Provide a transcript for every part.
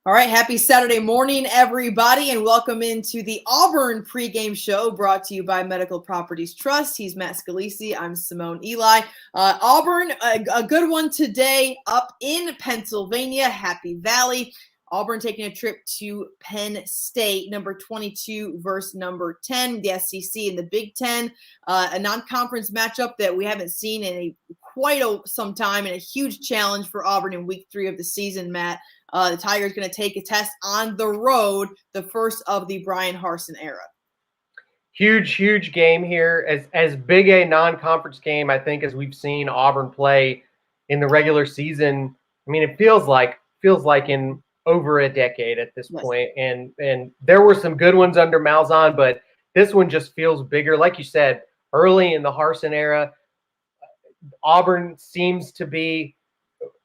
All right, happy Saturday morning, everybody, and welcome into the Auburn pregame show brought to you by Medical Properties Trust. He's Matt Scalisi. I'm Simone Eli. Auburn, a good one today up in Pennsylvania, Happy Valley. Auburn taking a trip to Penn State, number 22 versus number 10, the SEC in the Big Ten, a non-conference matchup that we haven't seen in quite some time, and a huge challenge for Auburn in week 3 of the season, Matt. The Tigers going to take a test on the road, the first of the Brian Harsin era. Huge game here. As big a non-conference game, I think, as we've seen Auburn play in the regular season. I mean, it feels like in over a decade at this point. And there were some good ones under Malzahn, but this one just feels bigger. Like you said, early in the Harsin era, Auburn seems to be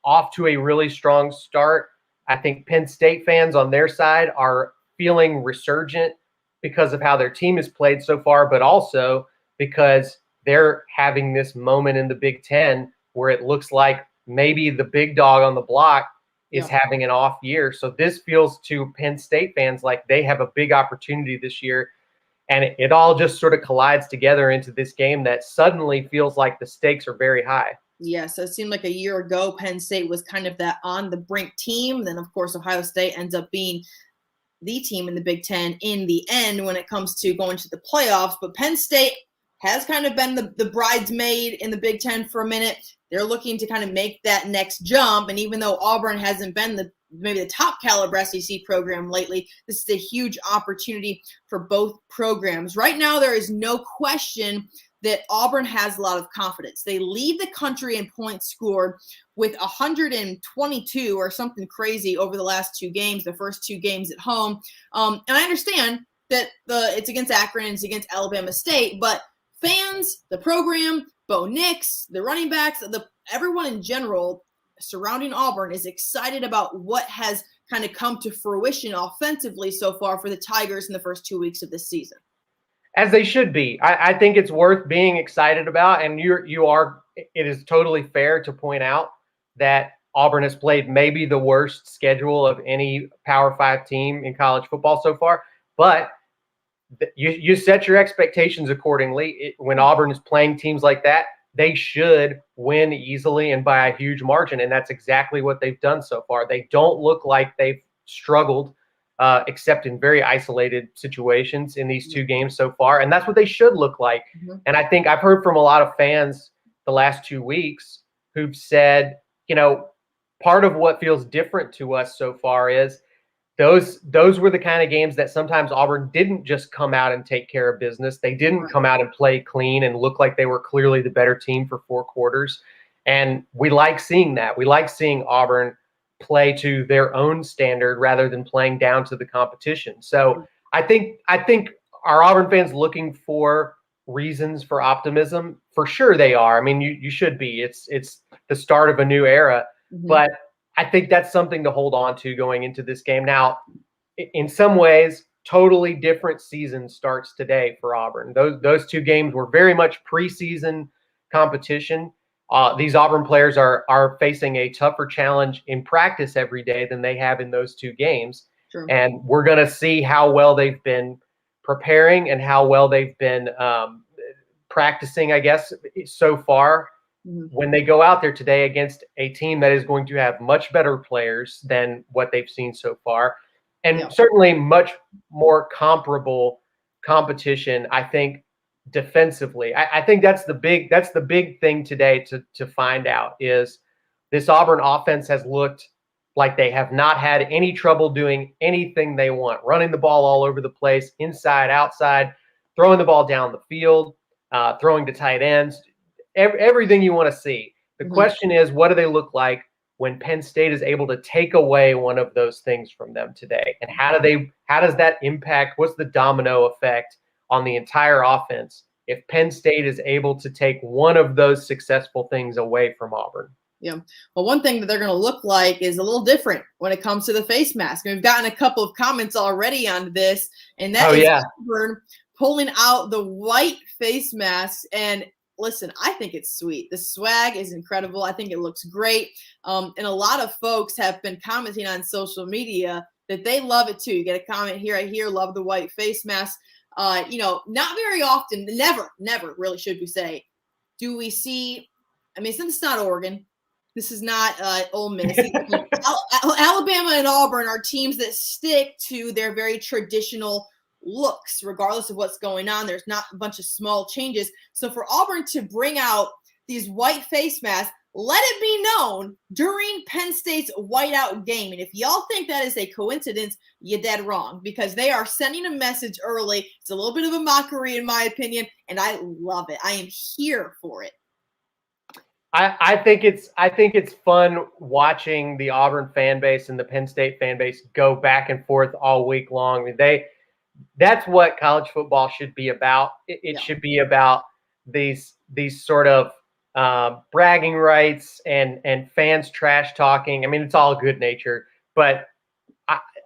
off to a really strong start. I think Penn State fans on their side are feeling resurgent because of how their team has played so far, but also because they're having this moment in the Big Ten where it looks like maybe the big dog on the block is having an off year. So this feels to Penn State fans like they have a big opportunity this year. And it all just sort of collides together into this game that suddenly feels like the stakes are very high. Yeah, so it seemed like a year ago, Penn State was kind of that on-the-brink team. Then, of course, Ohio State ends up being the team in the Big Ten in the end when it comes to going to the playoffs. But Penn State has kind of been the bridesmaid in the Big Ten for a minute. They're looking to kind of make that next jump. And even though Auburn hasn't been maybe the top caliber SEC program lately, this is a huge opportunity for both programs. Right now, there is no question that Auburn has a lot of confidence. They lead the country in points scored with 122 or something crazy over the last 2 games, the first 2 games at home. And I understand that it's against Akron and it's against Alabama State, but fans, the program, Bo Nix, the running backs, everyone in general surrounding Auburn is excited about what has kind of come to fruition offensively so far for the Tigers in the first 2 weeks of this season. As they should be. I think it's worth being excited about, and it is totally fair to point out that Auburn has played maybe the worst schedule of any Power 5 team in college football so far, but you set your expectations accordingly. When Auburn is playing teams like that, they should win easily and by a huge margin, and that's exactly what they've done so far. They don't look like they've struggled except in very isolated situations in these 2 games so far. And that's what they should look like. Mm-hmm. And I think I've heard from a lot of fans the last 2 weeks who've said, part of what feels different to us so far is those were the kind of games that sometimes Auburn didn't just come out and take care of business. They didn't come out and play clean and look like they were clearly the better team for 4 quarters. And we like seeing that. We like seeing Auburn play to their own standard rather than playing down to the competition. So I think our Auburn fans looking for reasons for optimism? For sure they are. I mean, you should be. It's the start of a new era. Mm-hmm. But I think that's something to hold on to going into this game. Now, in some ways, totally different season starts today for Auburn. Those 2 games were very much preseason competition. These Auburn players are facing a tougher challenge in practice every day than they have in those 2 games. Sure. And we're going to see how well they've been preparing and how well they've been practicing, I guess, so far when they go out there today against a team that is going to have much better players than what they've seen so far. And certainly much more comparable competition, I think, defensively. I think that's the big thing today to find out is this Auburn offense has looked like they have not had any trouble doing anything they want, running the ball all over the place, inside, outside, throwing the ball down the field, throwing to tight ends, everything you want to see. The question is, what do they look like when Penn State is able to take away one of those things from them today? And how does that impact? What's the domino effect on the entire offense if Penn State is able to take one of those successful things away from Auburn? Yeah. Well, one thing that they're going to look like is a little different when it comes to the face mask. And we've gotten a couple of comments already on this, and that is Auburn pulling out the white face mask. And listen, I think it's sweet. The swag is incredible. I think it looks great. And a lot of folks have been commenting on social media that they love it too. You get a comment here, I hear, love the white face mask. Not very often, never really should we say, do we see, I mean, since it's not Oregon, this is not Ole Miss. Alabama and Auburn are teams that stick to their very traditional looks, regardless of what's going on. There's not a bunch of small changes. So for Auburn to bring out these white face masks, let it be known during Penn State's whiteout game. And if y'all think that is a coincidence, you're dead wrong, because they are sending a message early. It's a little bit of a mockery, in my opinion, and I love it. I am here for it. I think it's fun watching the Auburn fan base and the Penn State fan base go back and forth all week long. I mean, that's what college football should be about. It should be about these sort of bragging rights and fans trash talking. I mean, it's all good nature, but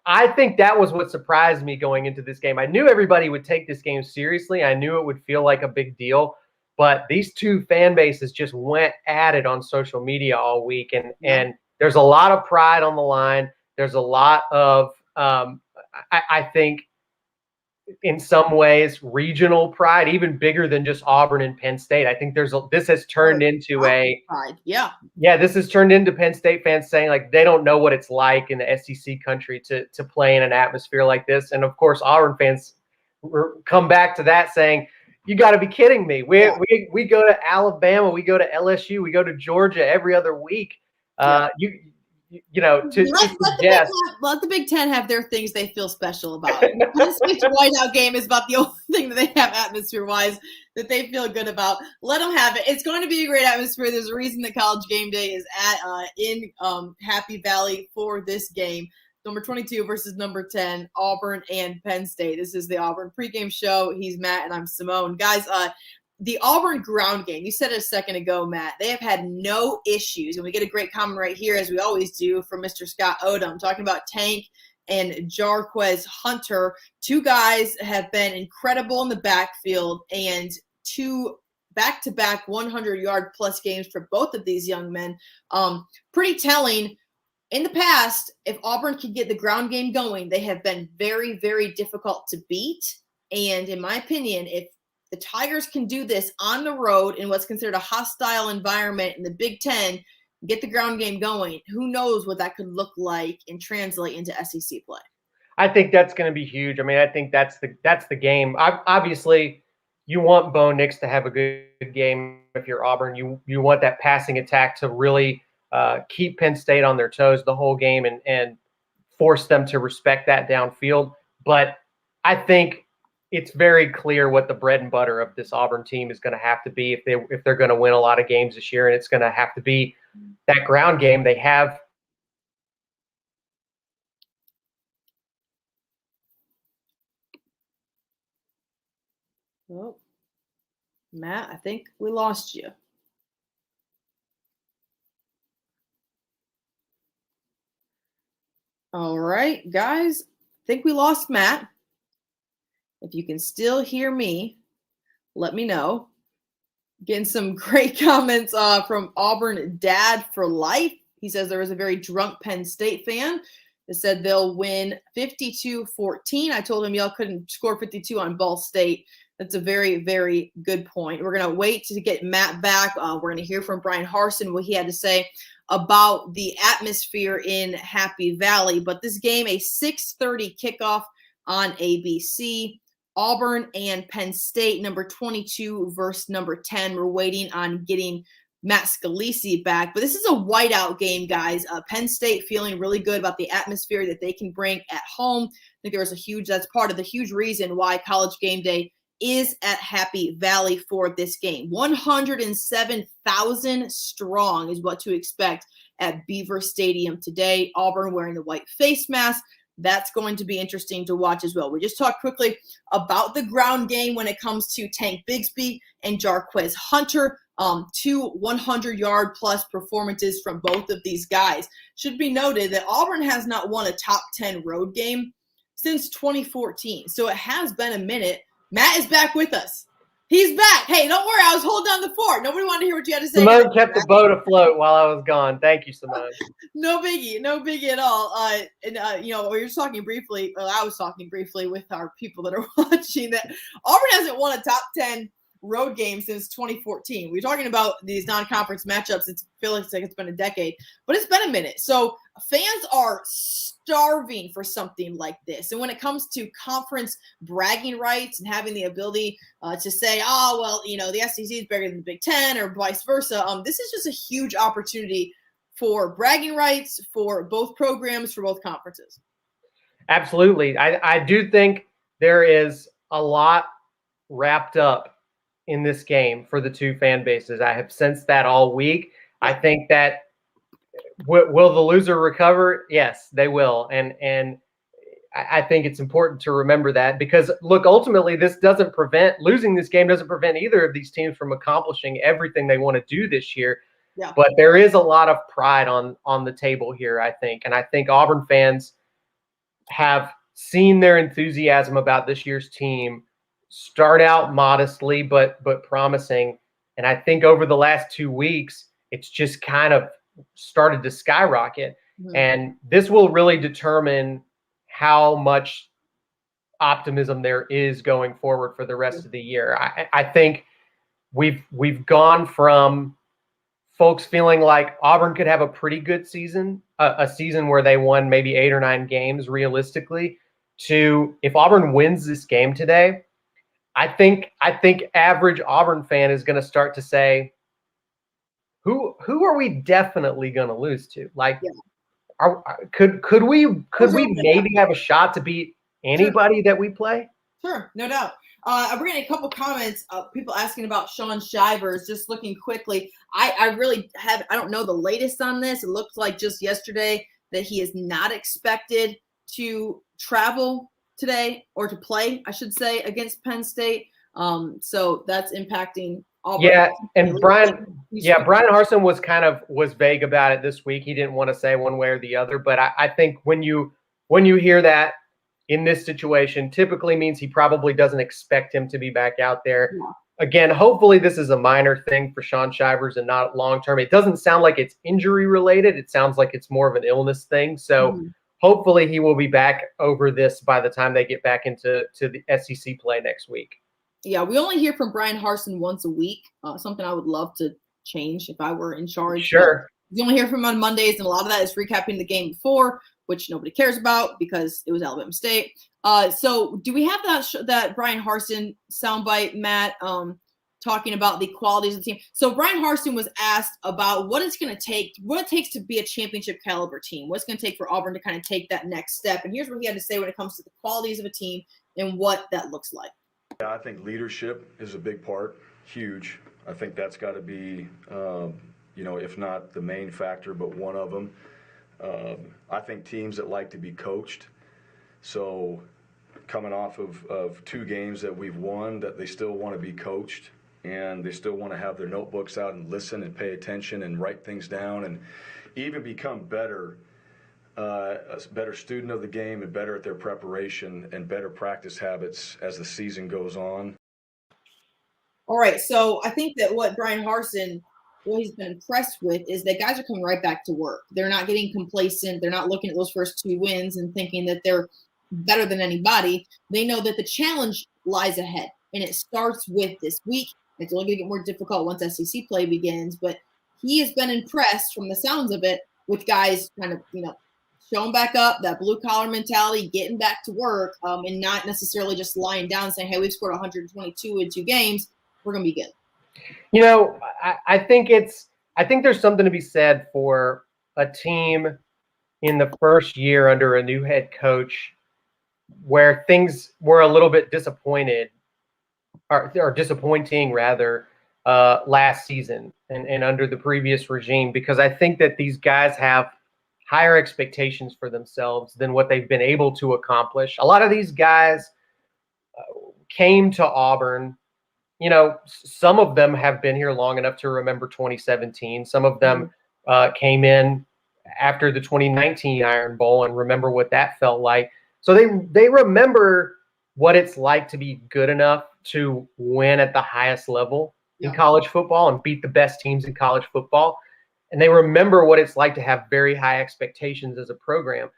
I think that was what surprised me going into this game. I knew everybody would take this game seriously. I knew it would feel like a big deal. But these two fan bases just went at it on social media all week. And there's a lot of pride on the line. There's a lot of, I think, in some ways, regional pride, even bigger than just Auburn and Penn State. I think this has turned into pride. This has turned into Penn State fans saying, like, they don't know what it's like in the SEC country to play in an atmosphere like this. And, of course, Auburn fans come back to that saying, you got to be kidding me. We go to Alabama, we go to LSU, we go to Georgia every other week. Let the Big Ten have their things they feel special about. This whiteout game is about the only thing that they have atmosphere-wise that they feel good about. Let them have it. It's going to be a great atmosphere. There's a reason that College Game Day is in Happy Valley for this game. Number 22 versus number 10, Auburn and Penn State. This is the Auburn pregame show. He's Matt and I'm Simone. Guys, the Auburn ground game, you said it a second ago, Matt, they have had no issues. And we get a great comment right here, as we always do, from Mr. Scott Odom, talking about Tank and Jarquez Hunter. Two guys have been incredible in the backfield, and two back-to-back 100-yard-plus games for both of these young men. Pretty telling. In the past, if Auburn can get the ground game going, they have been very, very difficult to beat. And in my opinion, if the Tigers can do this on the road in what's considered a hostile environment in the Big Ten, get the ground game going, who knows what that could look like and translate into SEC play. I think that's going to be huge. I mean, I think that's the game. Obviously, you want Bo Nix to have a good game if you're Auburn. You want that passing attack to really keep Penn State on their toes the whole game and force them to respect that downfield. But I think it's very clear what the bread and butter of this Auburn team is going to have to be if they're going to win a lot of games this year, and it's going to have to be that ground game. They have Well, Matt, I think we lost you. All right, guys, I think we lost Matt. If you can still hear me, let me know. Getting some great comments from Auburn Dad for Life. He says there was a very drunk Penn State fan that said they'll win 52-14. I told him y'all couldn't score 52 on Ball State. That's a very, very good point. We're going to wait to get Matt back. We're going to hear from Brian Harsin what he had to say about the atmosphere in Happy Valley. But this game, a 6:30 kickoff on ABC. Auburn and Penn State, number 22 versus number 10. We're waiting on getting Matt Scalisi back. But this is a whiteout game, guys. Penn State feeling really good about the atmosphere that they can bring at home. I think there was that's part of the huge reason why College Game Day is at Happy Valley for this game. 107,000 strong is what to expect at Beaver Stadium today. Auburn wearing the white face mask. That's going to be interesting to watch as well. We just talked quickly about the ground game when it comes to Tank Bigsby and Jarquez Hunter. Two 100-yard plus performances from both of these guys. Should be noted that Auburn has not won a top 10 road game since 2014. So it has been a minute. Matt is back with us. He's back. Hey, don't worry. I was holding down the fort. Nobody wanted to hear what you had to say. Simone kept the boat afloat while I was gone. Thank you, Simone. No biggie at all. We were talking briefly. Well, I was talking briefly with our people that are watching that Auburn hasn't won a top 10 road game since 2014. We're talking about these non-conference matchups. It feels like it's been a decade, but it's been a minute. So fans are starving for something like this. And when it comes to conference bragging rights and having the ability to say, oh, well, the SEC is bigger than the Big Ten or vice versa, this is just a huge opportunity for bragging rights for both programs, for both conferences. Absolutely. I do think there is a lot wrapped up in this game for the two fan bases. I have sensed that all week. I think that will the loser recover? Yes, they will. And I think it's important to remember that because, look, ultimately losing this game doesn't prevent either of these teams from accomplishing everything they want to do this year. Yeah. But there is a lot of pride on the table here, I think. And I think Auburn fans have seen their enthusiasm about this year's team start out modestly but promising. And I think over the last 2 weeks, it's just kind of started to skyrocket. Mm-hmm. And this will really determine how much optimism there is going forward for the rest of the year. I think we've gone from folks feeling like Auburn could have a pretty good season, a season where they won maybe 8 or 9 games realistically, to if Auburn wins this game today, I think average Auburn fan is going to start to say, who are we definitely going to lose to? Like, could we maybe have a shot to beat anybody that we play? Sure, no doubt. I'm reading a couple comments of people asking about Sean Shivers. Just looking quickly, I don't know the latest on this. It looks like just yesterday that he is not expected to travel today or to play, I should say, against Penn State. So that's impacting Auburn. Yeah, and Brian Harsin was vague about it this week. He didn't want to say one way or the other, but I think when you hear that in this situation, typically means he probably doesn't expect him to be back out there. Yeah. Again, hopefully this is a minor thing for Sean Shivers and not long-term. It doesn't sound like it's injury related. It sounds like it's more of an illness thing. So hopefully he will be back over this by the time they get back into the SEC play next week. Yeah, we only hear from Brian Harsin once a week, something I would love to change if I were in charge. Sure. You only hear from him on Mondays, and a lot of that is recapping the game before, which nobody cares about because it was Alabama State. So do we have that Brian Harsin soundbite, Matt, talking about the qualities of the team? So Brian Harsin was asked about what it takes to be a championship caliber team, what's going to take for Auburn to kind of take that next step. And here's what he had to say when it comes to the qualities of a team and what that looks like. Yeah, I think leadership is a big part, huge. I think that's got to be, if not the main factor, but one of them. I think teams that like to be coached, so coming off of 2 games that we've won, that they still want to be coached and they still want to have their notebooks out and listen and pay attention and write things down and even become better, a better student of the game and better at their preparation and better practice habits as the season goes on. All right, so I think that what he's been impressed with is that guys are coming right back to work. They're not getting complacent. They're not looking at those first 2 wins and thinking that they're better than anybody. They know that the challenge lies ahead, and it starts with this week. It's only going to get more difficult once SEC play begins, but he has been impressed from the sounds of it with guys kind of, showing back up, that blue-collar mentality, getting back to work, and not necessarily just lying down and saying, hey, we've scored 122 in 2 games. We're going to be good. I think there's something to be said for a team in the first year under a new head coach where things were a little bit disappointing rather last season and under the previous regime, because I think that these guys have higher expectations for themselves than what they've been able to accomplish. A lot of these guys came to Auburn. Some of them have been here long enough to remember 2017. Some of them came in after the 2019 Iron Bowl and remember what that felt like. So they remember what it's like to be good enough to win at the highest level in college football and beat the best teams in college football. And they remember what it's like to have very high expectations as a program.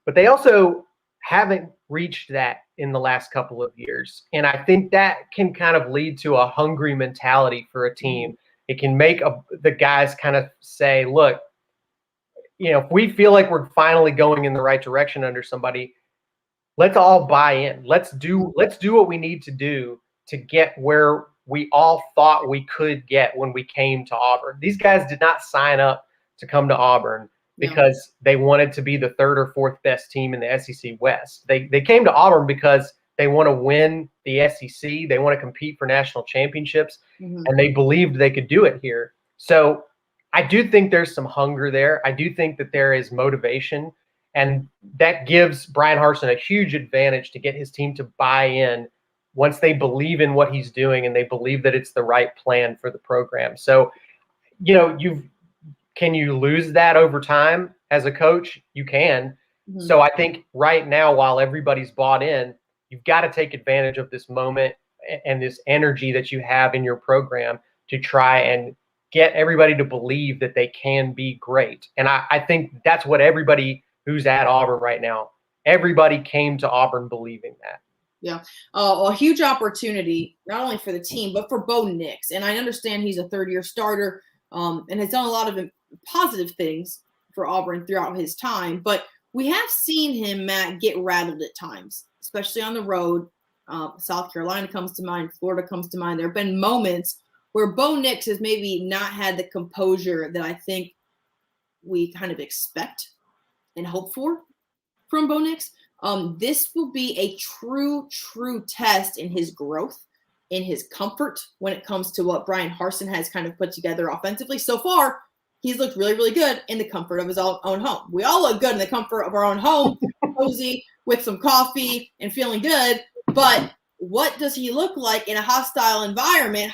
But they also haven't reached that in the last couple of years. And I think that can kind of lead to a hungry mentality for a team. It can make the guys kind of say, look, if we feel like we're finally going in the right direction under somebody, let's all buy in. Let's do what we need to do to get where we all thought we could get when we came to Auburn. These guys did not sign up to come to Auburn because they wanted to be the third or fourth best team in the SEC West. They came to Auburn because they want to win the SEC. They want to compete for national championships, and they believed they could do it here. So I do think there's some hunger there. I do think that there is motivation, and that gives Brian Harsin a huge advantage to get his team to buy in once they believe in what he's doing and they believe that it's the right plan for the program. So, can you lose that over time as a coach? You can. So I think right now, while everybody's bought in, you've got to take advantage of this moment and this energy that you have in your program to try and get everybody to believe that they can be great. And I think that's what everybody who's at Auburn right now, everybody came to Auburn believing that. Yeah. A huge opportunity, not only for the team, but for Bo Nix. And I understand he's a third-year starter and has done a lot of positive things for Auburn throughout his time. But we have seen him, Matt, get rattled at times, especially on the road. South Carolina comes to mind. Florida comes to mind. There have been moments where Bo Nix has maybe not had the composure that I think we kind of expect and hope for from Bo Nix. This will be a true test in his growth, in his comfort when it comes to what Brian Harsin has kind of put together offensively. So far, he's looked really good in the comfort of his own home. We all look good in the comfort of our own home, cozy, with some coffee and feeling good. But what does he look like in a hostile environment,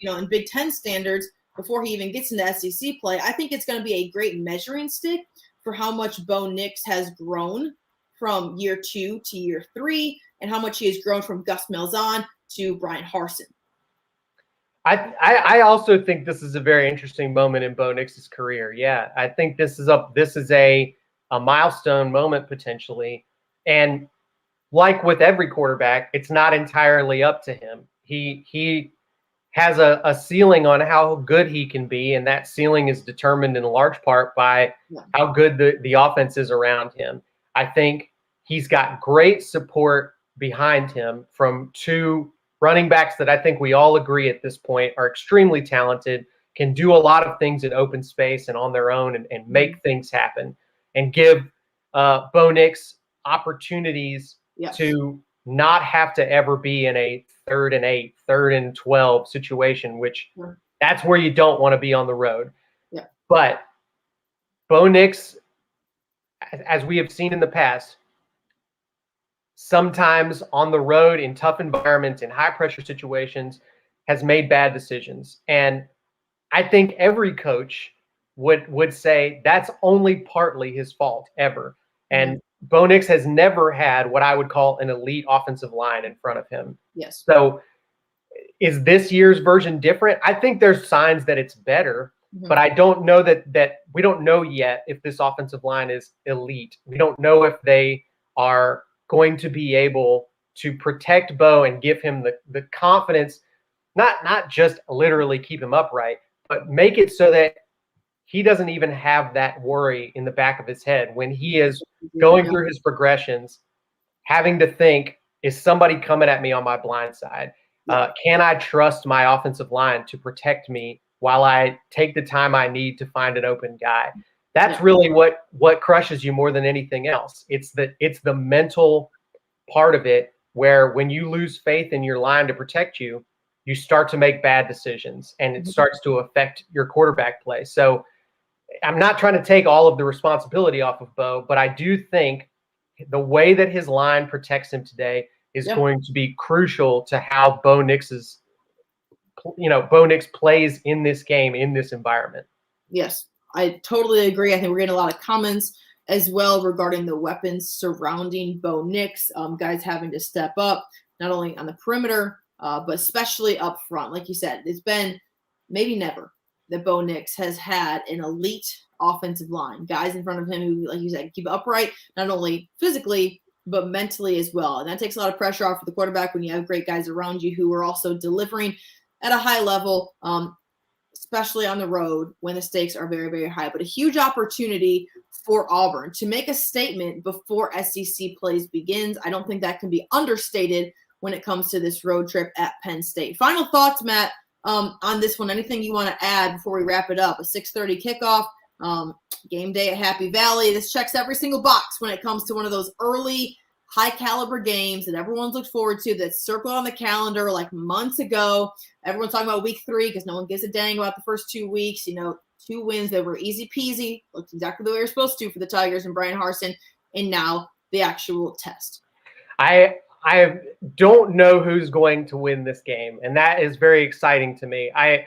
in Big Ten standards before he even gets into SEC play? I think it's going to be a great measuring stick for how much Bo Nix has grown from year 2 to year 3 and how much he has grown from Gus Malzahn to Brian Harsin. I also think this is a very interesting moment in Bo Nix's career. Yeah, I think this is a milestone moment potentially. And like with every quarterback, it's not entirely up to him. He has a ceiling on how good he can be, and that ceiling is determined in large part by how good the offense is around him. I think he's got great support behind him from 2 running backs that I think we all agree at this point are extremely talented, can do a lot of things in open space and on their own and make things happen and give Bo Nix opportunities to not have to ever be in a 3rd and 8, 3rd and 12 situation, which that's where you don't want to be on the road. Yeah. But Bo Nix, as we have seen in the past, sometimes on the road in tough environments, in high pressure situations, has made bad decisions. And I think every coach would say that's only partly his fault ever. And Bo Nix has never had what I would call an elite offensive line in front of him. Yes. So is this year's version different? I think there's signs that it's better, but I don't know that we don't know yet if this offensive line is elite. We don't know if they are going to be able to protect Bo and give him the confidence, not just literally keep him upright, but make it so that he doesn't even have that worry in the back of his head when he is going through his progressions, having to think, is somebody coming at me on my blind side? Can I trust my offensive line to protect me while I take the time I need to find an open guy? That's really what crushes you more than anything else. It's the mental part of it where when you lose faith in your line to protect you, you start to make bad decisions and it starts to affect your quarterback play. So I'm not trying to take all of the responsibility off of Bo, but I do think the way that his line protects him today is going to be crucial to how Bo Nix plays in this game, in this environment. Yes, I totally agree. I think we're getting a lot of comments as well regarding the weapons surrounding Bo Nix, guys having to step up, not only on the perimeter, but especially up front. Like you said, it's been maybe never that Bo Nix has had an elite offensive line, guys in front of him who, like you said, keep it upright, not only physically, but mentally as well. And that takes a lot of pressure off of the quarterback when you have great guys around you who are also delivering at a high level, especially on the road when the stakes are very, very high. But a huge opportunity for Auburn to make a statement before SEC plays begins. I don't think that can be understated when it comes to this road trip at Penn State. Final thoughts, Matt, on this one? Anything you want to add before we wrap it up? A 6:30 kickoff, game day at Happy Valley. This checks every single box when it comes to one of those early high-caliber games that everyone's looked forward to, that's circled on the calendar like months ago. Everyone's talking about week 3 because no one gives a dang about the first 2 weeks. 2 wins that were easy peasy, looked exactly the way they were supposed to for the Tigers and Brian Harsin, and now the actual test. I don't know who's going to win this game, and that is very exciting to me. I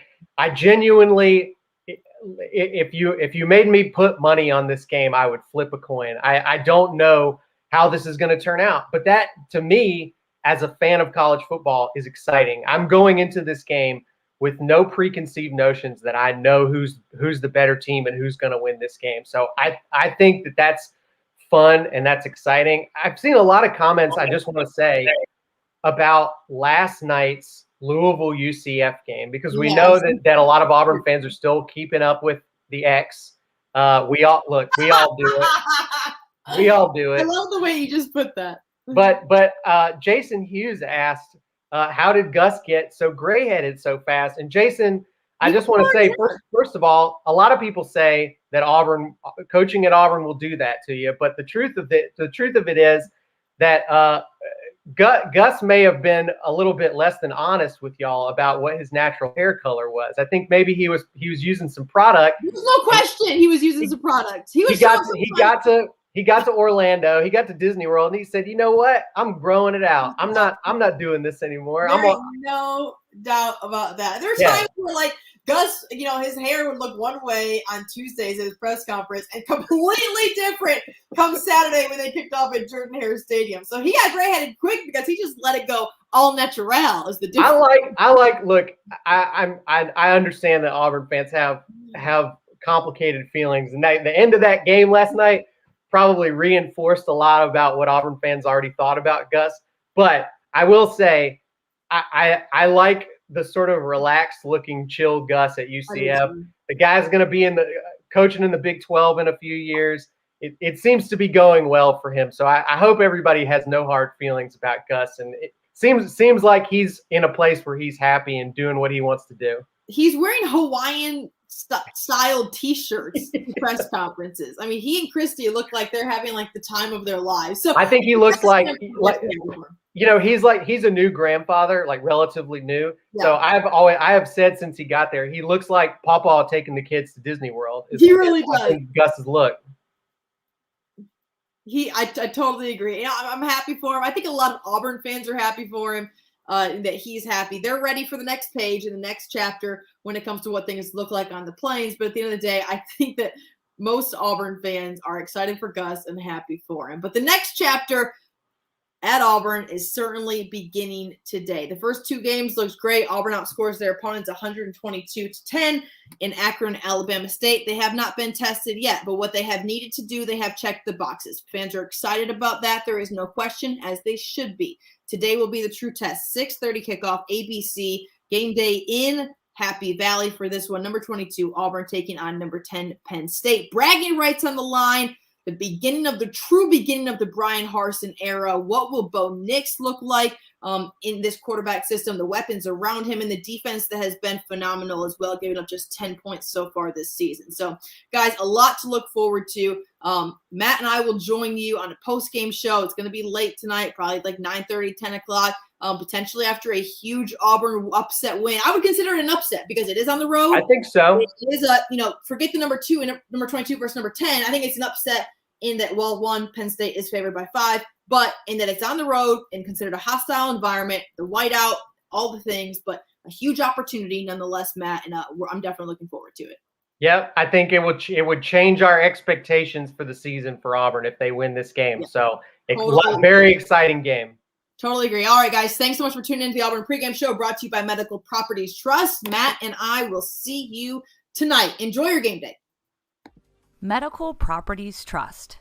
genuinely, if you made me put money on this game, I would flip a coin. I don't know how this is going to turn out, but that, to me, as a fan of college football, is exciting. I'm going into this game with no preconceived notions that I know who's the better team and who's going to win this game. So I think that that's fun and that's exciting. I've seen a lot of comments, I just want to say, about last night's Louisville UCF game, because we know that a lot of Auburn fans are still keeping up with the X. We all do it. We all do it. I love the way you just put that. But Jason Hughes asked, how did Gus get so gray-headed so fast? And Jason, I just want to say, first of all, a lot of people say that coaching at Auburn will do that to you. But the truth of it is that Gus may have been a little bit less than honest with y'all about what his natural hair color was. I think maybe he was using some product. There's no question he was using some product. He got to Orlando. He got to Disney World, and he said, "You know what? I'm growing it out. I'm not doing this anymore." There's no doubt about that. There are times where, like, Gus, his hair would look one way on Tuesdays at his press conference and completely different come Saturday when they kicked off at Jordan-Hare Stadium. So he got gray-headed quick because he just let it go all natural. Is the difference? Look, I understand that Auburn fans have complicated feelings, and the end of that game last night probably reinforced a lot about what Auburn fans already thought about Gus. But I will say, I like the sort of relaxed looking, chill Gus at UCF. The guy's going to be coaching in the Big 12 in a few years. It seems to be going well for him. So I hope everybody has no hard feelings about Gus. And it seems like he's in a place where he's happy and doing what he wants to do. He's wearing Hawaiian styled T-shirts in press conferences. I mean, he and Christy look like they're having like the time of their lives. So I think he looks like he's a new grandfather, like relatively new. Yeah. So I have said since he got there, he looks like Pawpaw taking the kids to Disney World. He really does. Gus's look. I totally agree. I'm happy for him. I think a lot of Auburn fans are happy for him. That he's happy. They're ready for the next page and the next chapter when it comes to what things look like on the Plains. But at the end of the day, I think that most Auburn fans are excited for Gus and happy for him. But the next chapter at Auburn is certainly beginning today. The first 2 games looks great. Auburn outscores their opponents 122-10 in Akron, Alabama State. They have not been tested yet, but what they have needed to do, they have checked the boxes. Fans are excited about that. There is no question, as they should be. Today will be the true test. 6:30 kickoff, ABC, game day in Happy Valley for this one. Number 22, Auburn taking on number 10, Penn State. Bragging rights on the line. The true beginning of the Brian Harsin era. What will Bo Nix look like in this quarterback system? The weapons around him and the defense that has been phenomenal as well, giving up just 10 points so far this season. So, guys, a lot to look forward to. Matt and I will join you on a post-game show. It's going to be late tonight, probably like 9:30, 10 o'clock, potentially after a huge Auburn upset win. I would consider it an upset because it is on the road. I think so. It is forget the number 2 and number 22 versus number 10. I think it's an upset in that, well, one, Penn State is favored by 5, but in that it's on the road and considered a hostile environment, the whiteout, all the things, but a huge opportunity nonetheless, Matt, and I'm definitely looking forward to it. Yeah, I think it would change our expectations for the season for Auburn if they win this game. Yeah, so it's a very exciting game. Totally agree. All right, guys. Thanks so much for tuning in to the Auburn Pregame Show, brought to you by Medical Properties Trust. Matt and I will see you tonight. Enjoy your game day. Medical Properties Trust.